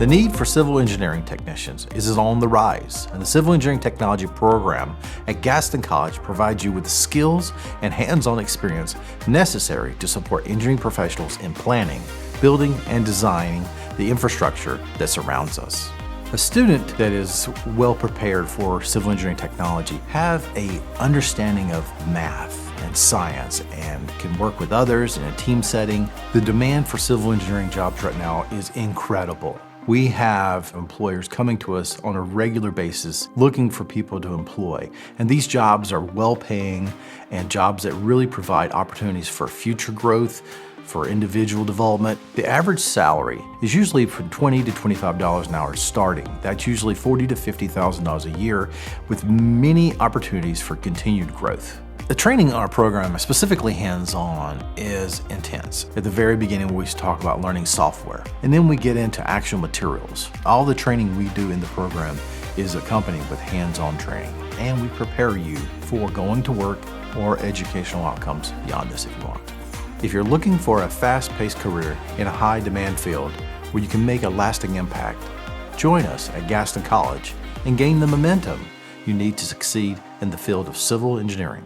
The need for civil engineering technicians is on the rise, and the Civil Engineering Technology program at Gaston College provides you with the skills and hands-on experience necessary to support engineering professionals in planning, building, and designing the infrastructure that surrounds us. A student that is well prepared for civil engineering technology have an understanding of math and science and can work with others in a team setting. The demand for civil engineering jobs right now is incredible. We have employers coming to us on a regular basis looking for people to employ. And these jobs are well-paying and jobs that really provide opportunities for future growth, for individual development. The average salary is usually from $20 to $25 an hour starting. That's usually $40,000 to $50,000 a year with many opportunities for continued growth. The training in our program, specifically hands-on, is intense. At the very beginning, we talk about learning software, and then we get into actual materials. All the training we do in the program is accompanied with hands-on training, and we prepare you for going to work or educational outcomes beyond this if you want. If you're looking for a fast-paced career in a high-demand field where you can make a lasting impact, join us at Gaston College and gain the momentum you need to succeed in the field of civil engineering.